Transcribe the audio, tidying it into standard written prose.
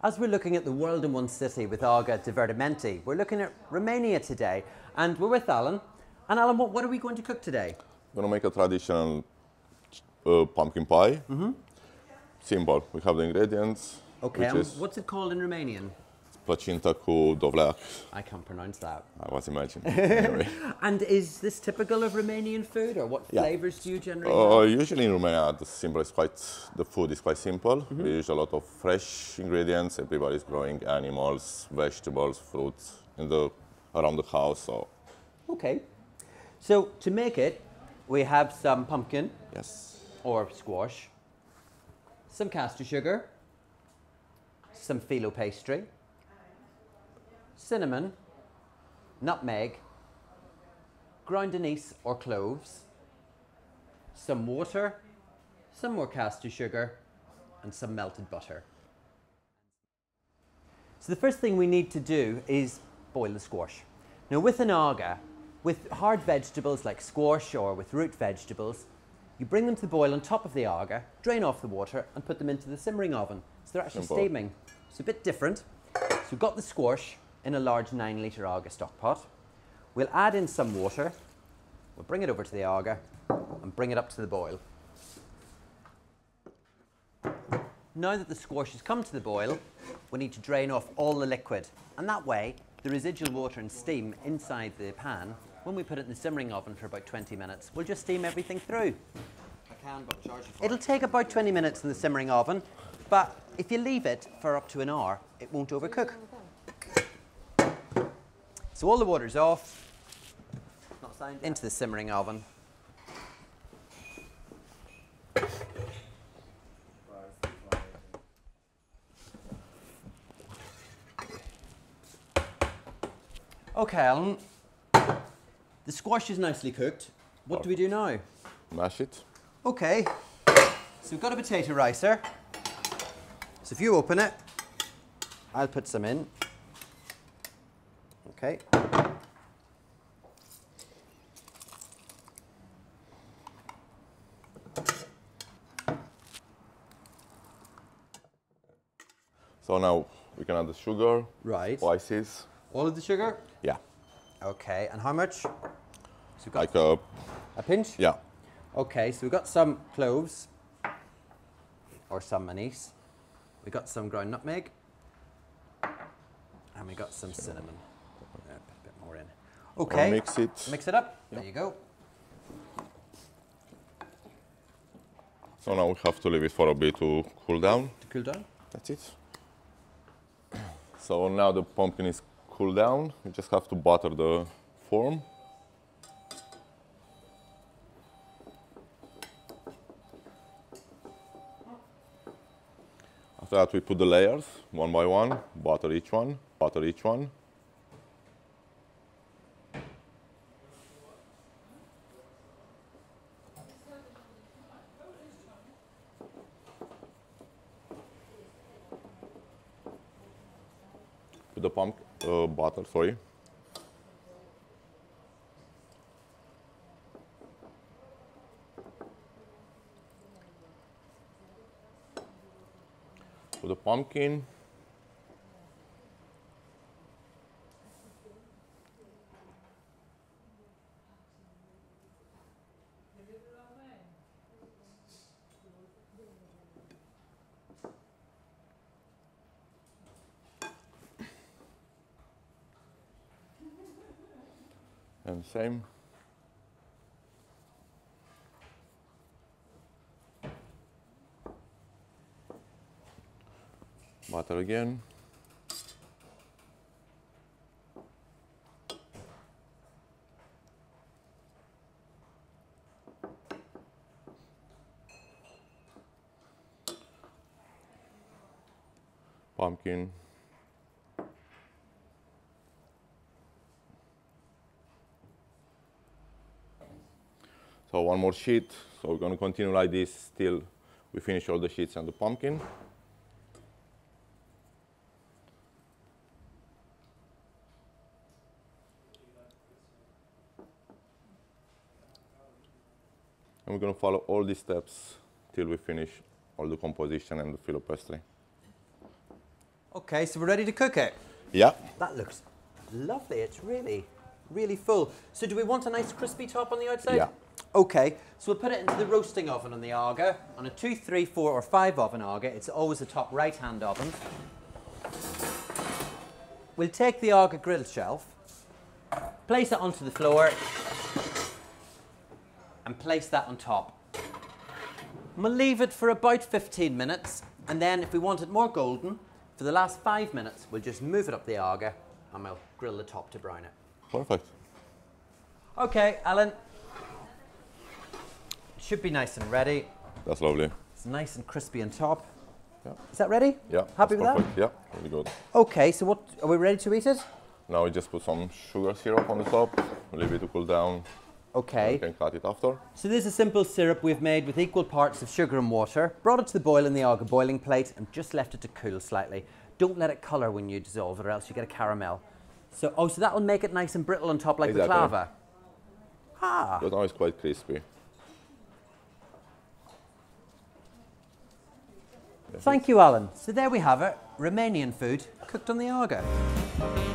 As we're looking at the world in one city with Aga Divertimenti, we're looking at Romania today, and we're with Alin. And Alin, what are we going to cook today? We're going to make a traditional pumpkin pie. Simple. We have the ingredients. Okay, and what's it called in Romanian? Plăcintă cu Dovleac. I can't pronounce that. I was imagining. Anyway. And is this typical of Romanian food, or what flavors do you generally have? Usually in Romania, the food is quite simple. We use a lot of fresh ingredients. Everybody's growing animals, vegetables, fruits around the house. So. Okay. So to make it, we have some pumpkin. Yes. Or squash. Some caster sugar. Some filo pastry. Cinnamon, nutmeg, ground anise or cloves, some water, some more caster sugar, and some melted butter. So the first thing we need to do is boil the squash. Now with an aga, with hard vegetables like squash or with root vegetables, you bring them to the boil on top of the aga, drain off the water and put them into the simmering oven. So they're actually steaming. It's a bit different. So we've got the squash in a large 9-litre aga stock pot. We'll add in some water, we'll bring it over to the aga and bring it up to the boil. Now that the squash has come to the boil, we need to drain off all the liquid, and that way the residual water and steam inside the pan, when we put it in the simmering oven for about 20 minutes, we'll just steam everything through. It'll take about 20 minutes in the simmering oven, but if you leave it for up to an hour, it won't overcook. So all the water's off, into the simmering oven. Okay, Alin, the squash is nicely cooked. What do we do now? Mash it. Okay, so we've got a potato ricer. So if you open it, I'll put some in. Okay. So now we can add the sugar. Right. Spices. All of the sugar? Yeah. Okay, and how much? So we've got Like a pinch? Yeah. Okay, so we've got some cloves, or some anise. We've got some ground nutmeg, and we got some cinnamon. Put a bit more in. Okay. I'll mix it. Mix it up. Yeah. There you go. So now we have to leave it for a bit to cool down. To cool down? That's it. So now the pumpkin is cooled down. You just have to butter the form. After that we put the layers one by one, butter each one, butter each one. Put the butter, sorry. Put the pumpkin. And same. Butter again. Pumpkin. So one more sheet. So we're going to continue like this till we finish all the sheets and the pumpkin. And we're going to follow all these steps till we finish all the composition and the filo pastry. Okay, so we're ready to cook it. Yeah. That looks lovely. It's really, really full. So do we want a nice crispy top on the outside? Yeah. Okay, so we'll put it into the roasting oven on the Aga. On a 2, 3, 4 or 5 oven Aga, it's always the top right-hand oven. We'll take the Aga grill shelf, place it onto the floor, and place that on top. And we'll leave it for about 15 minutes, and then if we want it more golden, for the last 5 minutes, we'll just move it up the Aga, and we'll grill the top to brown it. Perfect. Okay, Alan. Should be nice and ready. That's lovely. It's nice and crispy on top. Yeah. Is that ready? Yeah. Happy with perfect. that? Yeah, really good. Okay, so what, are we ready to eat it? Now we just put some sugar syrup on the top, leave it to cool down. Okay. You can cut it after. So this is a simple syrup we've made with equal parts of sugar and water, brought it to the boil in the Aga boiling plate and just left it to cool slightly. Don't let it colour when you dissolve it or else you get a caramel. So, so that will make it nice and brittle on top like Exactly. the clava. Ah. But now it's quite crispy. Thank you, Alan. So there we have it, Romanian food cooked on the Aga.